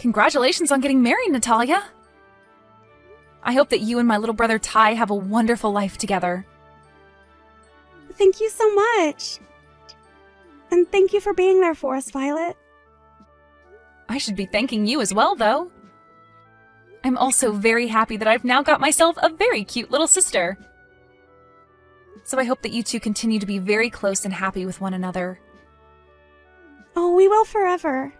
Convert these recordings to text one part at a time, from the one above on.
Congratulations on getting married, Natalia. I hope that you and my little brother Ty have a wonderful life together. Thank you so much. And thank you for being there for us, Violet. I should be thanking you as well, though. I'm also very happy that I've now got myself a very cute little sister. So I hope that you two continue to be very close and happy with one another. Oh, we will forever.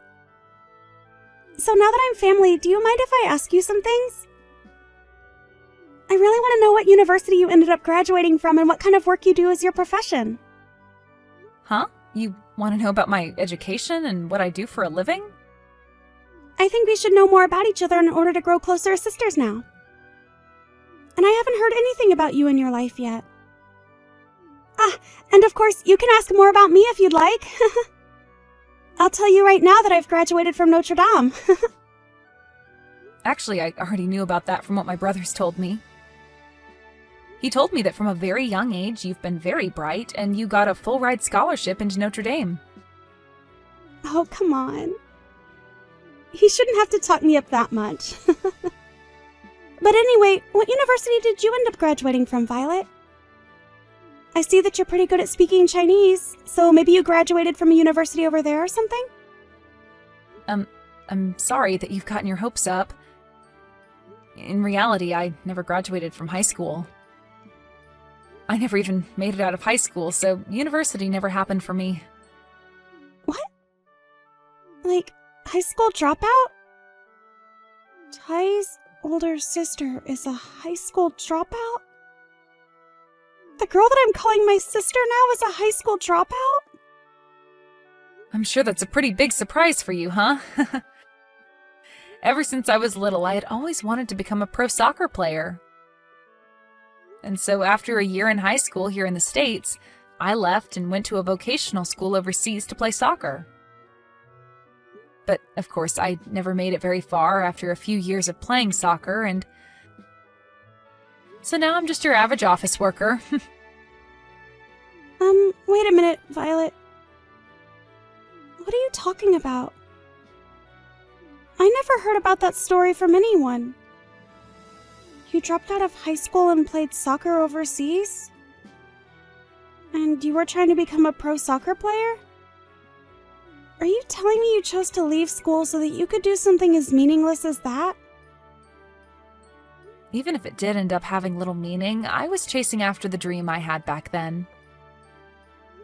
So now that I'm family, do you mind if I ask you some things? I really want to know what university you ended up graduating from and what kind of work you do as your profession. Huh? You want to know about my education and what I do for a living? I think we should know more about each other in order to grow closer as sisters now. And I haven't heard anything about you in your life yet. Ah, and of course, you can ask more about me if you'd like. I'll tell you right now that I've graduated from Notre Dame. Actually, I already knew about that from what my brothers told me. He told me that from a very young age you've been very bright and you got a full-ride scholarship into Notre Dame. Oh, come on. He shouldn't have to talk me up that much. But anyway, what university did you end up graduating from, Violet? I see that you're pretty good at speaking Chinese, so maybe you graduated from a university over there or something? I'm sorry that you've gotten your hopes up. In reality, I never graduated from high school. I never even made it out of high school, so university never happened for me. What? Like, high school dropout? Ty's older sister is a high school dropout? The girl that I'm calling my sister now is a high school dropout? I'm sure that's a pretty big surprise for you, huh? Ever since I was little, I had always wanted to become a pro soccer player. And so after a year in high school here in the States, I left and went to a vocational school overseas to play soccer. But, of course, I never made it very far after a few years of playing soccer, and so now I'm just your average office worker. Wait a minute, Violet. What are you talking about? I never heard about that story from anyone. You dropped out of high school and played soccer overseas? And you were trying to become a pro soccer player? Are you telling me you chose to leave school so that you could do something as meaningless as that? Even if it did end up having little meaning, I was chasing after the dream I had back then.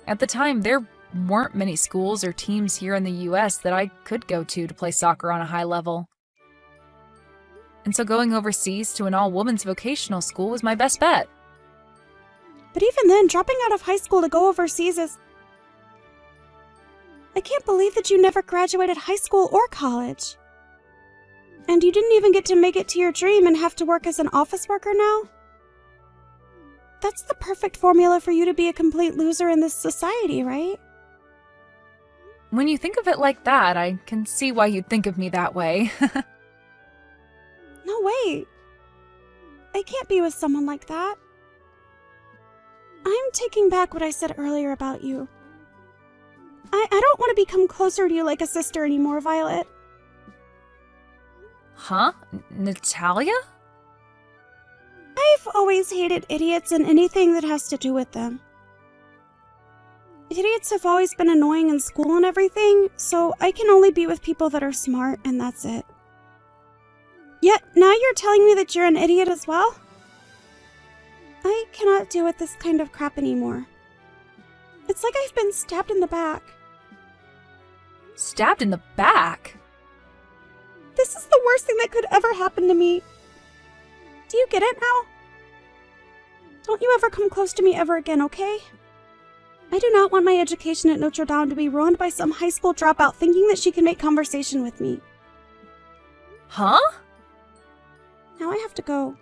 At the time, there weren't many schools or teams here in the US that I could go to play soccer on a high level. And so going overseas to an all-women's vocational school was my best bet. But even then, dropping out of high school to go overseas is... I can't believe that you never graduated high school or college. And you didn't even get to make it to your dream and have to work as an office worker now? That's the perfect formula for you to be a complete loser in this society, right? When you think of it like that, I can see why you'd think of me that way. No, wait. I can't be with someone like that. I'm taking back what I said earlier about you. I don't want to become closer to you like a sister anymore, Violet. Huh? Natalia? I've always hated idiots and anything that has to do with them. Idiots have always been annoying in school and everything, so I can only be with people that are smart, and that's it. Yet, now you're telling me that you're an idiot as well? I cannot deal with this kind of crap anymore. It's like I've been stabbed in the back. Stabbed in the back? This is the worst thing that could ever happen to me. Do you get it now? Don't you ever come close to me ever again, okay? I do not want my education at Notre Dame to be ruined by some high school dropout thinking that she can make conversation with me. Huh? Now I have to go.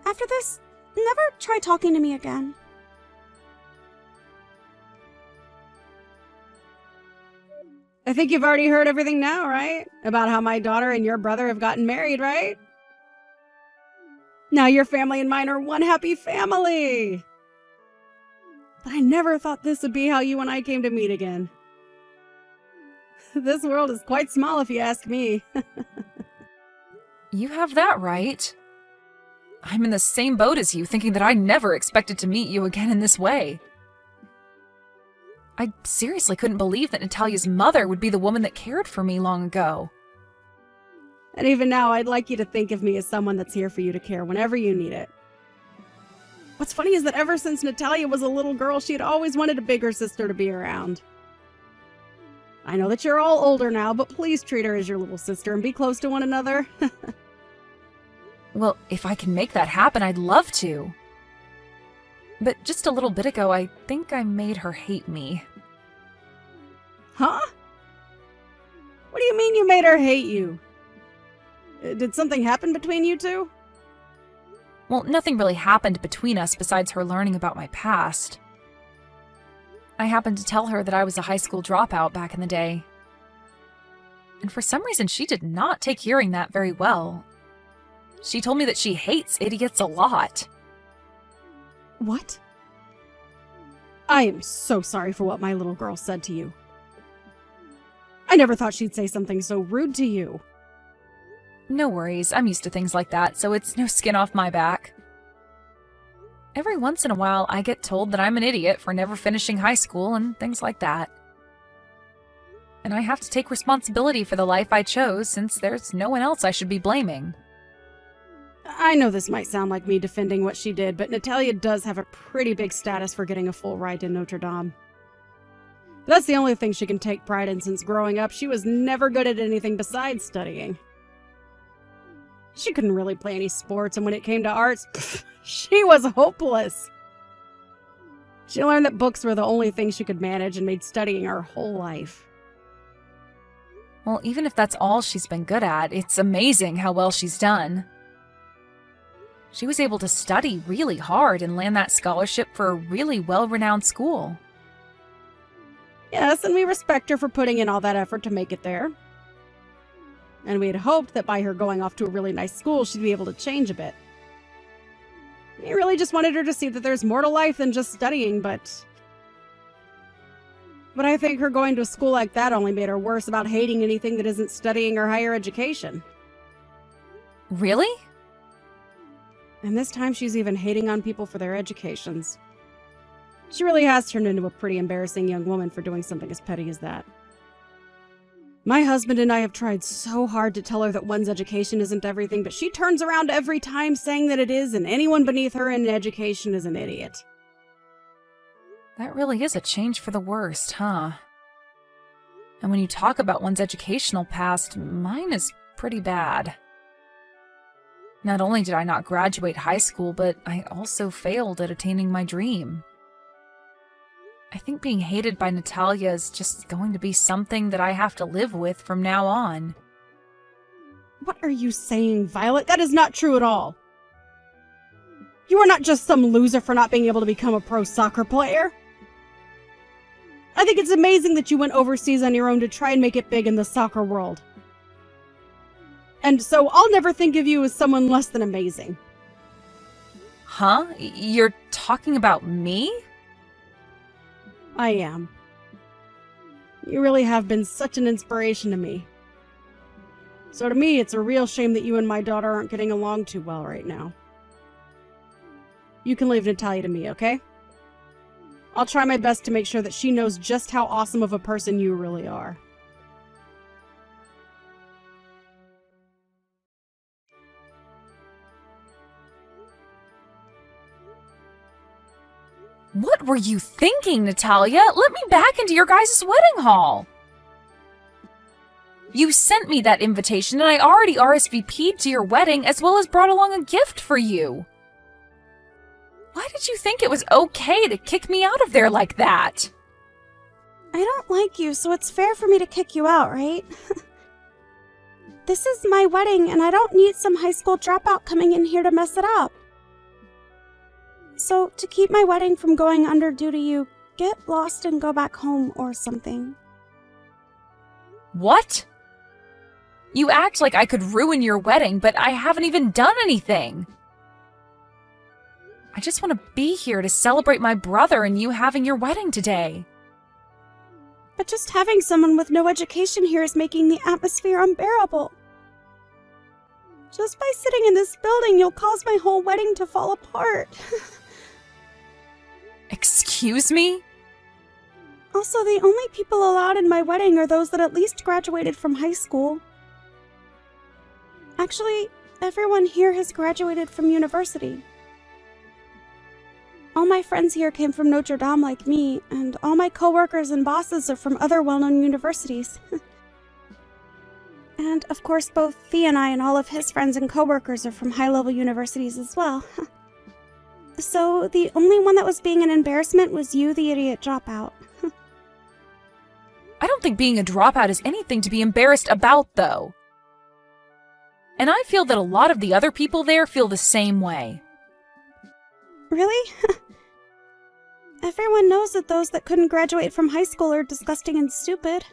After this, never try talking to me again. I think you've already heard everything now, right? About how my daughter and your brother have gotten married, right? Now your family and mine are one happy family. But I never thought this would be how you and I came to meet again. This world is quite small if you ask me. You have that right. I'm in the same boat as you, thinking that I never expected to meet you again in this way. I seriously couldn't believe that Natalia's mother would be the woman that cared for me long ago. And even now, I'd like you to think of me as someone that's here for you to care whenever you need it. What's funny is that ever since Natalia was a little girl, she had always wanted a bigger sister to be around. I know that you're all older now, but please treat her as your little sister and be close to one another. Well, if I can make that happen, I'd love to. But just a little bit ago, I think I made her hate me. Huh? What do you mean you made her hate you? Did something happen between you two? Well, nothing really happened between us besides her learning about my past. I happened to tell her that I was a high school dropout back in the day. And for some reason, she did not take hearing that very well. She told me that she hates idiots a lot. What? I am so sorry for what my little girl said to you. I never thought she'd say something so rude to you. No worries, I'm used to things like that, so it's no skin off my back. Every once in a while, I get told that I'm an idiot for never finishing high school and things like that. And I have to take responsibility for the life I chose since there's no one else I should be blaming. I know this might sound like me defending what she did, but Natalia does have a pretty big status for getting a full ride to Notre Dame. That's the only thing she can take pride in since growing up. She was never good at anything besides studying. She couldn't really play any sports, and when it came to arts, she was hopeless. She learned that books were the only thing she could manage and made studying her whole life. Well, even if that's all she's been good at, it's amazing how well she's done. She was able to study really hard and land that scholarship for a really well-renowned school. Yes, and we respect her for putting in all that effort to make it there. And we had hoped that by her going off to a really nice school, she'd be able to change a bit. We really just wanted her to see that there's more to life than just studying, but I think her going to a school like that only made her worse about hating anything that isn't studying or higher education. Really? And this time she's even hating on people for their educations. She really has turned into a pretty embarrassing young woman for doing something as petty as that. My husband and I have tried so hard to tell her that one's education isn't everything, but she turns around every time saying that it is, and anyone beneath her in education is an idiot. That really is a change for the worst, huh? And when you talk about one's educational past, mine is pretty bad. Not only did I not graduate high school, but I also failed at attaining my dream. I think being hated by Natalia is just going to be something that I have to live with from now on. What are you saying, Violet? That is not true at all. You are not just some loser for not being able to become a pro soccer player. I think it's amazing that you went overseas on your own to try and make it big in the soccer world. And so I'll never think of you as someone less than amazing. Huh? You're talking about me? I am. You really have been such an inspiration to me. So to me, it's a real shame that you and my daughter aren't getting along too well right now. You can leave Natalia to me, okay? I'll try my best to make sure that she knows just how awesome of a person you really are. What were you thinking, Natalia? Let me back into your guys' wedding hall. You sent me that invitation and I already RSVP'd to your wedding as well as brought along a gift for you. Why did you think it was okay to kick me out of there like that? I don't like you, so it's fair for me to kick you out, right? This is my wedding, and I don't need some high school dropout coming in here to mess it up. So, to keep my wedding from going under due to you, get lost and go back home or something. What? You act like I could ruin your wedding, but I haven't even done anything. I just want to be here to celebrate my brother and you having your wedding today. But just having someone with no education here is making the atmosphere unbearable. Just by sitting in this building, you'll cause my whole wedding to fall apart. Excuse me? Also, the only people allowed in my wedding are those that at least graduated from high school. Actually, everyone here has graduated from university. All my friends here came from Notre Dame like me, and all my coworkers and bosses are from other well-known universities. And, of course, both Thea and I and all of his friends and coworkers are from high-level universities as well. So, the only one that was being an embarrassment was you, the idiot dropout. I don't think being a dropout is anything to be embarrassed about, though. And I feel that a lot of the other people there feel the same way. Really? Everyone knows that those that couldn't graduate from high school are disgusting and stupid.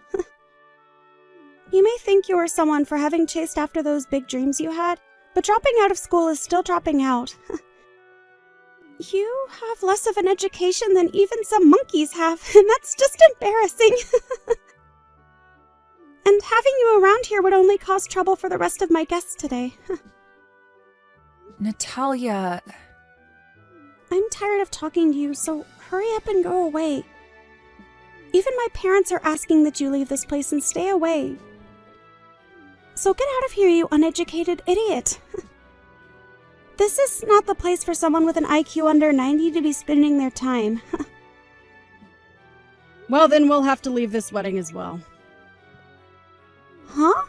You may think you are someone for having chased after those big dreams you had, but dropping out of school is still dropping out. You have less of an education than even some monkeys have, and that's just embarrassing. And having you around here would only cause trouble for the rest of my guests today. Natalia... I'm tired of talking to you, so hurry up and go away. Even my parents are asking that you leave this place and stay away. So get out of here, you uneducated idiot. This is not the place for someone with an IQ under 90 to be spending their time. Well, then we'll have to leave this wedding as well. Huh?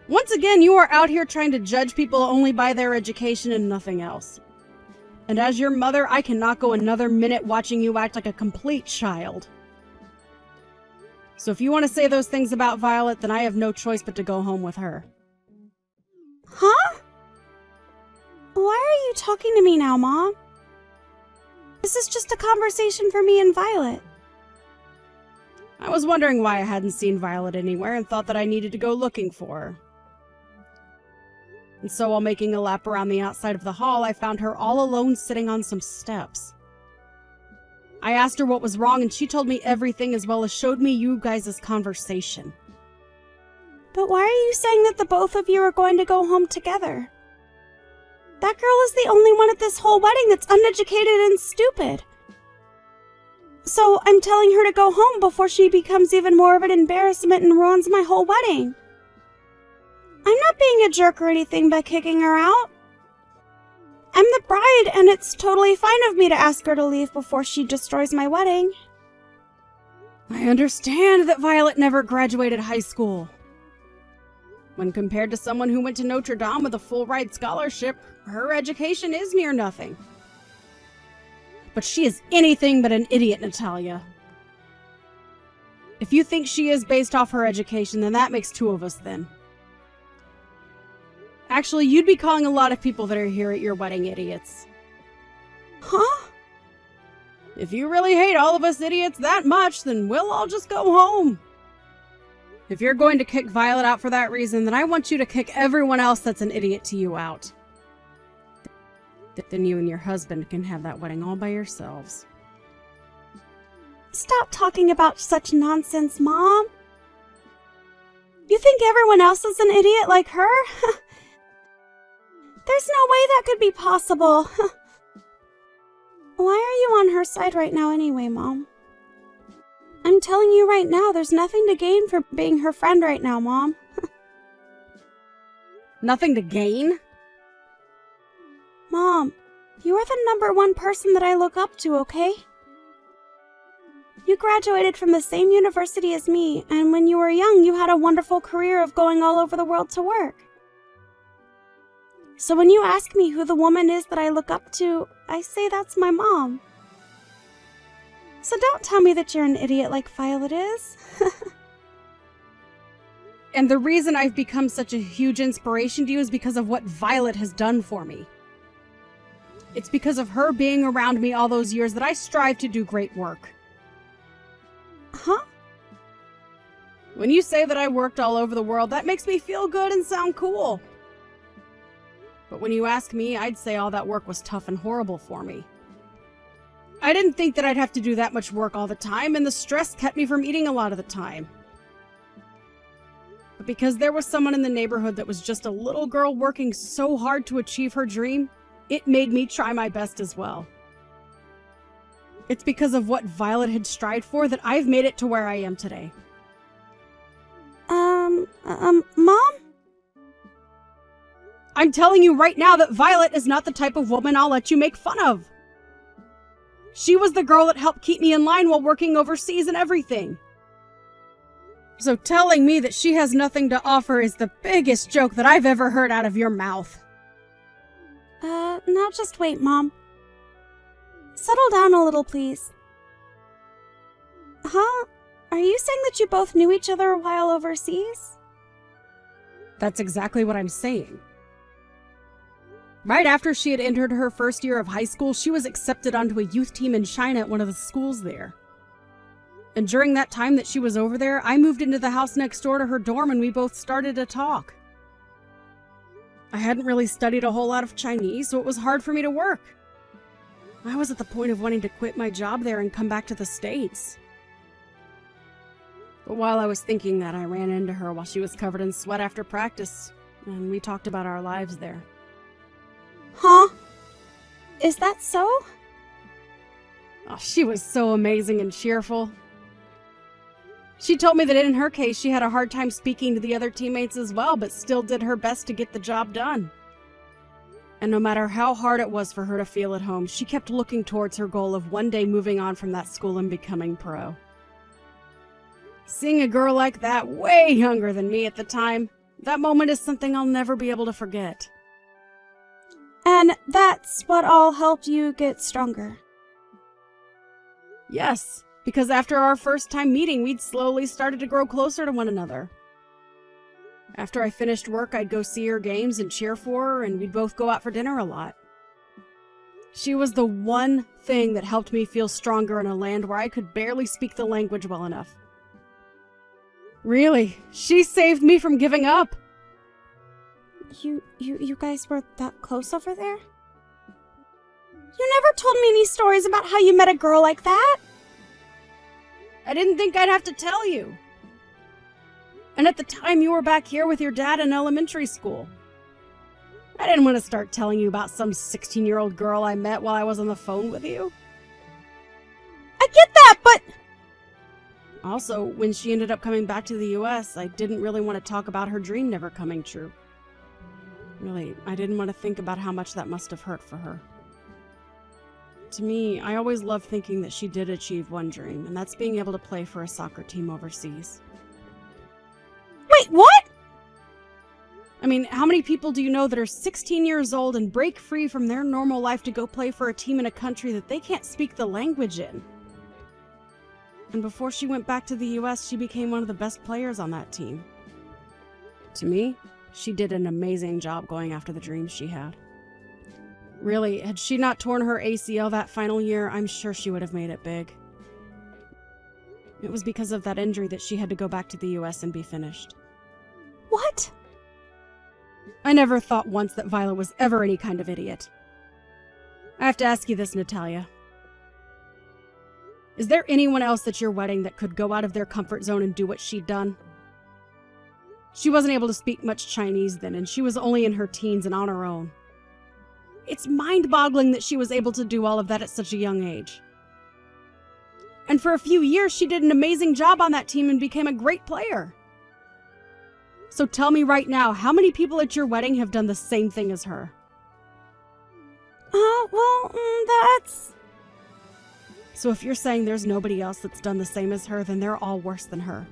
Once again, you are out here trying to judge people only by their education and nothing else. And as your mother, I cannot go another minute watching you act like a complete child. So if you want to say those things about Violet, then I have no choice but to go home with her. Huh? Why are you talking to me now, Mom? This is just a conversation for me and Violet. I was wondering why I hadn't seen Violet anywhere and thought that I needed to go looking for her. And so while making a lap around the outside of the hall, I found her all alone sitting on some steps. I asked her what was wrong and she told me everything as well as showed me you guys' conversation. But why are you saying that the both of you are going to go home together? That girl is the only one at this whole wedding that's uneducated and stupid. So I'm telling her to go home before she becomes even more of an embarrassment and ruins my whole wedding. I'm not being a jerk or anything by kicking her out. I'm the bride, and it's totally fine of me to ask her to leave before she destroys my wedding. I understand that Violet never graduated high school. When compared to someone who went to Notre Dame with a full-ride scholarship, her education is near nothing. But she is anything but an idiot, Natalia. If you think she is based off her education, then that makes two of us then. Actually, you'd be calling a lot of people that are here at your wedding idiots. Huh? If you really hate all of us idiots that much, then we'll all just go home. If you're going to kick Violet out for that reason, then I want you to kick everyone else that's an idiot to you out. Then you and your husband can have that wedding all by yourselves. Stop talking about such nonsense, Mom. You think everyone else is an idiot like her? There's no way that could be possible. Why are you on her side right now anyway, Mom? I'm telling you right now, there's nothing to gain for being her friend right now, Mom. Nothing to gain? Mom, you are the #1 person that I look up to, okay? You graduated from the same university as me, and when you were young, you had a wonderful career of going all over the world to work. So when you ask me who the woman is that I look up to, I say that's my mom. So don't tell me that you're an idiot like Violet is. And the reason I've become such a huge inspiration to you is because of what Violet has done for me. It's because of her being around me all those years that I strive to do great work. Huh? When you say that I worked all over the world, that makes me feel good and sound cool. But when you ask me, I'd say all that work was tough and horrible for me. I didn't think that I'd have to do that much work all the time, and the stress kept me from eating a lot of the time. But because there was someone in the neighborhood that was just a little girl working so hard to achieve her dream, it made me try my best as well. It's because of what Violet had strived for that I've made it to where I am today. Mom? I'm telling you right now that Violet is not the type of woman I'll let you make fun of. She was the girl that helped keep me in line while working overseas and everything. So telling me that she has nothing to offer is the biggest joke that I've ever heard out of your mouth. Now just wait, Mom. Settle down a little, please. Huh? Are you saying that you both knew each other while overseas? That's exactly what I'm saying. Right after she had entered her first year of high school, she was accepted onto a youth team in China at one of the schools there. And during that time that she was over there, I moved into the house next door to her dorm and we both started to talk. I hadn't really studied a whole lot of Chinese, so it was hard for me to work. I was at the point of wanting to quit my job there and come back to the States. But while I was thinking that, I ran into her while she was covered in sweat after practice, and we talked about our lives there. Huh? Is that so? Oh, she was so amazing and cheerful. She told me that in her case, she had a hard time speaking to the other teammates as well, but still did her best to get the job done. And no matter how hard it was for her to feel at home, she kept looking towards her goal of one day moving on from that school and becoming pro. Seeing a girl like that, way younger than me at the time, that moment is something I'll never be able to forget. And that's what all helped you get stronger. Yes, because after our first time meeting, we'd slowly started to grow closer to one another. After I finished work, I'd go see her games and cheer for her, and we'd both go out for dinner a lot. She was the one thing that helped me feel stronger in a land where I could barely speak the language well enough. Really, she saved me from giving up. You guys were that close over there? You never told me any stories about how you met a girl like that. I didn't think I'd have to tell you. And at the time, you were back here with your dad in elementary school. I didn't want to start telling you about some 16-year-old girl I met while I was on the phone with you. I get that, but... Also, when she ended up coming back to the US, I didn't really want to talk about her dream never coming true. Really, I didn't want to think about how much that must have hurt for her. To me, I always loved thinking that she did achieve one dream, and that's being able to play for a soccer team overseas. Wait, what? I mean, how many people do you know that are 16 years old and break free from their normal life to go play for a team in a country that they can't speak the language in? And before she went back to the US, she became one of the best players on that team. To me, she did an amazing job going after the dreams she had. Really, had she not torn her ACL that final year, I'm sure she would have made it big. It was because of that injury that she had to go back to the US and be finished. What? I never thought once that Violet was ever any kind of idiot. I have to ask you this, Natalia. Is there anyone else at your wedding that could go out of their comfort zone and do what she'd done? She wasn't able to speak much Chinese then, and she was only in her teens and on her own. It's mind-boggling that she was able to do all of that at such a young age. And for a few years, she did an amazing job on that team and became a great player. So tell me right now, how many people at your wedding have done the same thing as her? That's... So if you're saying there's nobody else that's done the same as her, then they're all worse than her.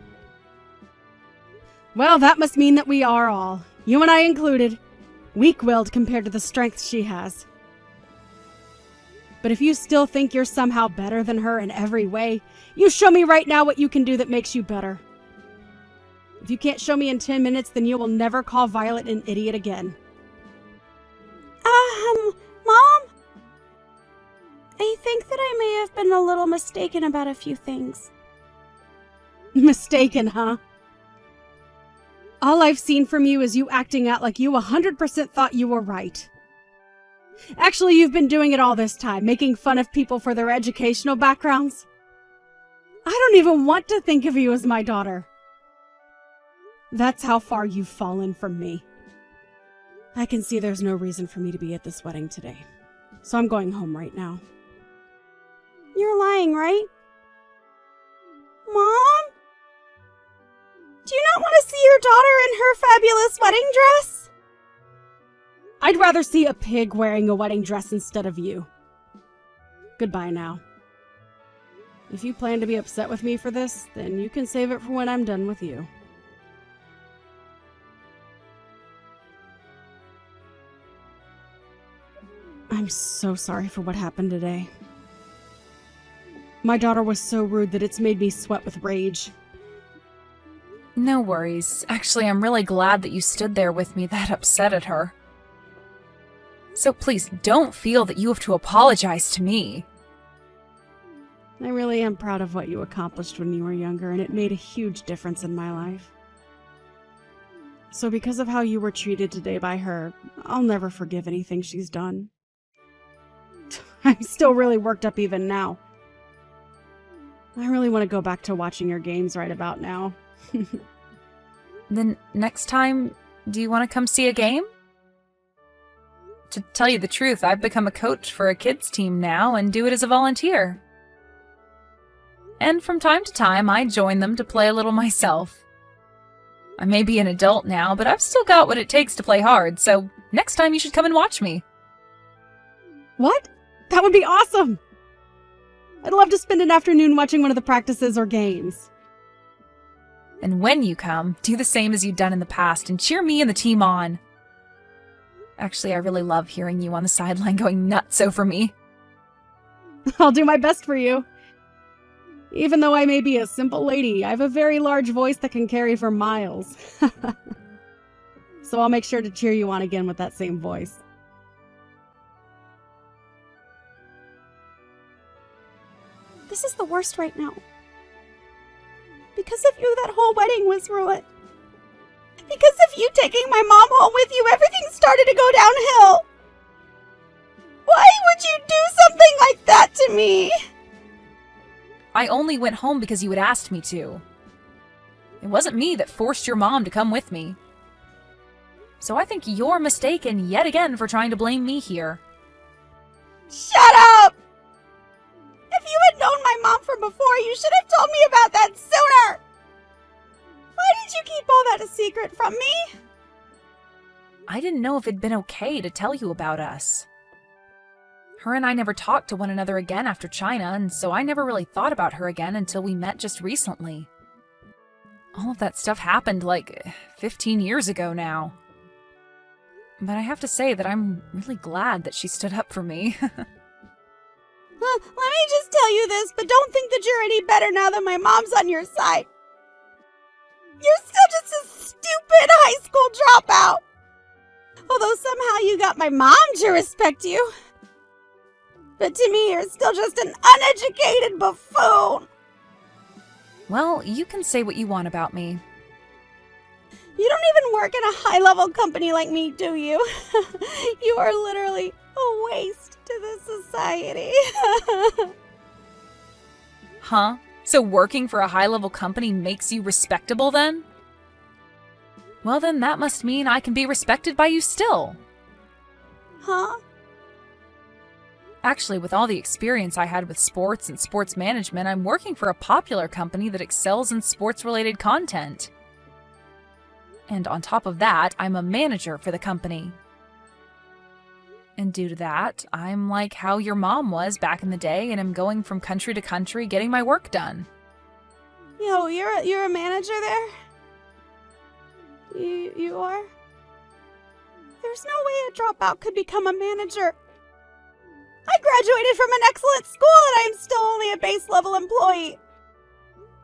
Well, that must mean that we are all, you and I included, weak-willed compared to the strength she has. But if you still think you're somehow better than her in every way, you show me right now what you can do that makes you better. If you can't show me in 10 minutes, then you will never call Violet an idiot again. Mom? I think that I may have been a little mistaken about a few things. Mistaken, huh? All I've seen from you is you acting out like you 100% thought you were right. Actually, you've been doing it all this time, making fun of people for their educational backgrounds. I don't even want to think of you as my daughter. That's how far you've fallen from me. I can see there's no reason for me to be at this wedding today, so I'm going home right now. You're lying, right? Mom? Do you not want to see your daughter in her fabulous wedding dress? I'd rather see a pig wearing a wedding dress instead of you. Goodbye now. If you plan to be upset with me for this, then you can save it for when I'm done with you. I'm so sorry for what happened today. My daughter was so rude that it's made me sweat with rage. No worries. Actually, I'm really glad that you stood there with me that upset at her. So please don't feel that you have to apologize to me. I really am proud of what you accomplished when you were younger, and it made a huge difference in my life. So because of how you were treated today by her, I'll never forgive anything she's done. I'm still really worked up even now. I really want to go back to watching your games right about now. Then next time, do you want to come see a game? To tell you the truth, I've become a coach for a kids team now and do it as a volunteer. And from time to time, I join them to play a little myself. I may be an adult now, but I've still got what it takes to play hard, so next time you should come and watch me. What? That would be awesome! I'd love to spend an afternoon watching one of the practices or games. And when you come, do the same as you've done in the past and cheer me and the team on. Actually, I really love hearing you on the sideline going nuts over me. I'll do my best for you. Even though I may be a simple lady, I have a very large voice that can carry for miles. So I'll make sure to cheer you on again with that same voice. This is the worst right now. Because of you, that whole wedding was ruined. Because of you taking my mom home with you, everything started to go downhill. Why would you do something like that to me? I only went home because you had asked me to. It wasn't me that forced your mom to come with me. So I think you're mistaken yet again for trying to blame me here. Shut up! If you had known my mom from before, you should have told me about that sooner! Why did you keep all that a secret from me? I didn't know if it'd been okay to tell you about us. Her and I never talked to one another again after China, and so I never really thought about her again until we met just recently. All of that stuff happened like 15 years ago now. But I have to say that I'm really glad that she stood up for me. Let me just tell you this, but don't think that you're any better now that my mom's on your side. You're still just a stupid high school dropout. Although somehow you got my mom to respect you. But to me, you're still just an uneducated buffoon. Well, you can say what you want about me. You don't even work in a high-level company like me, do you? You are literally a waste to this society. Huh? So working for a high-level company makes you respectable then? Well then, that must mean I can be respected by you still. Huh? Actually, with all the experience I had with sports and sports management, I'm working for a popular company that excels in sports-related content. And on top of that, I'm a manager for the company. And due to that, I'm like how your mom was back in the day, and I'm going from country to country getting my work done. Yo, you're a manager there? You are? There's no way a dropout could become a manager. I graduated from an excellent school and I am still only a base level employee.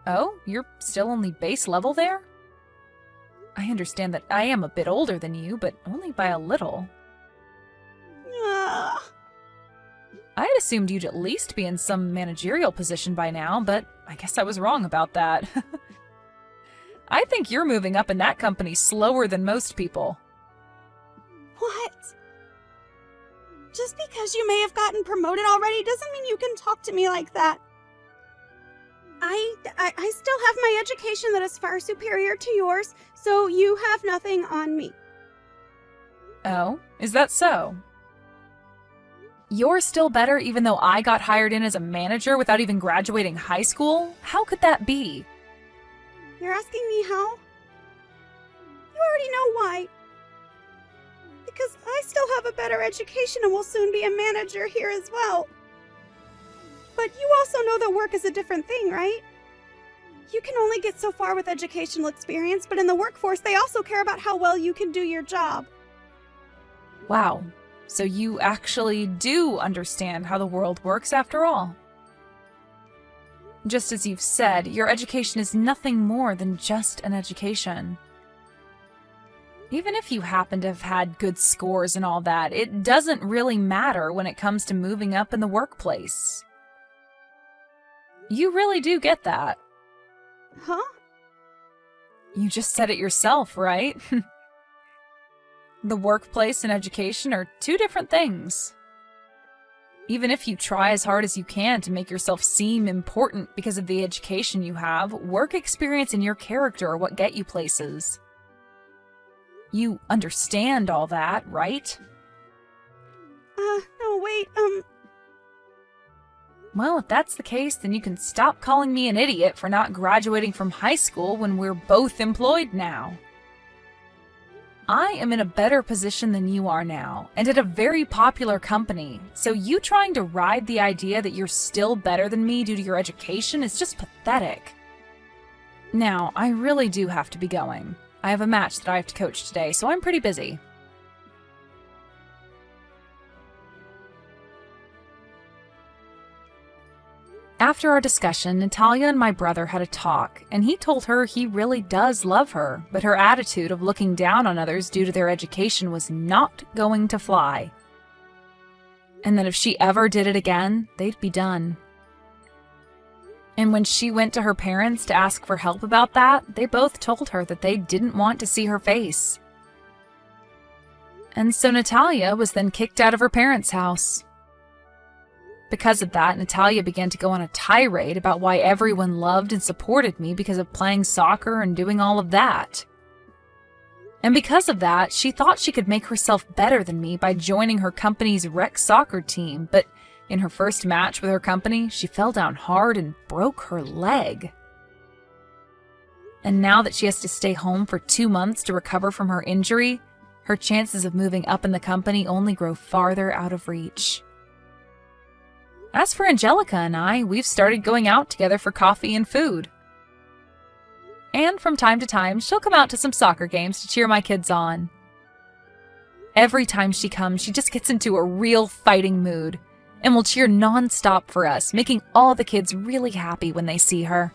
Oh, you're still only base level there? I understand that I am a bit older than you, but only by a little. I had assumed you'd at least be in some managerial position by now, but I guess I was wrong about that. I think you're moving up in that company slower than most people. What? Just because you may have gotten promoted already doesn't mean you can talk to me like that. I still have my education that is far superior to yours, so you have nothing on me. Oh, is that so? You're still better even though I got hired in as a manager without even graduating high school? How could that be? You're asking me how? You already know why. Because I still have a better education and will soon be a manager here as well. But you also know that work is a different thing, right? You can only get so far with educational experience, but in the workforce, they also care about how well you can do your job. Wow, so you actually do understand how the world works after all. Just as you've said, your education is nothing more than just an education. Even if you happen to have had good scores and all that, it doesn't really matter when it comes to moving up in the workplace. You really do get that. Huh? You just said it yourself, right? The workplace and education are two different things. Even if you try as hard as you can to make yourself seem important because of the education you have, work experience and your character are what get you places. You understand all that, right? No, wait, Well, if that's the case, then you can stop calling me an idiot for not graduating from high school when we're both employed now. I am in a better position than you are now, and at a very popular company, so you trying to ride the idea that you're still better than me due to your education is just pathetic. Now, I really do have to be going. I have a match that I have to coach today, so I'm pretty busy. After our discussion, Natalia and my brother had a talk, and he told her he really does love her, but her attitude of looking down on others due to their education was not going to fly. And that if she ever did it again, they'd be done. And when she went to her parents to ask for help about that, they both told her that they didn't want to see her face. And so Natalia was then kicked out of her parents' house. Because of that, Natalia began to go on a tirade about why everyone loved and supported me because of playing soccer and doing all of that. And because of that, she thought she could make herself better than me by joining her company's rec soccer team, but in her first match with her company, she fell down hard and broke her leg. And now that she has to stay home for 2 months to recover from her injury, her chances of moving up in the company only grow farther out of reach. As for Angelica and I, we've started going out together for coffee and food. And from time to time, she'll come out to some soccer games to cheer my kids on. Every time she comes, she just gets into a real fighting mood and will cheer non-stop for us, making all the kids really happy when they see her.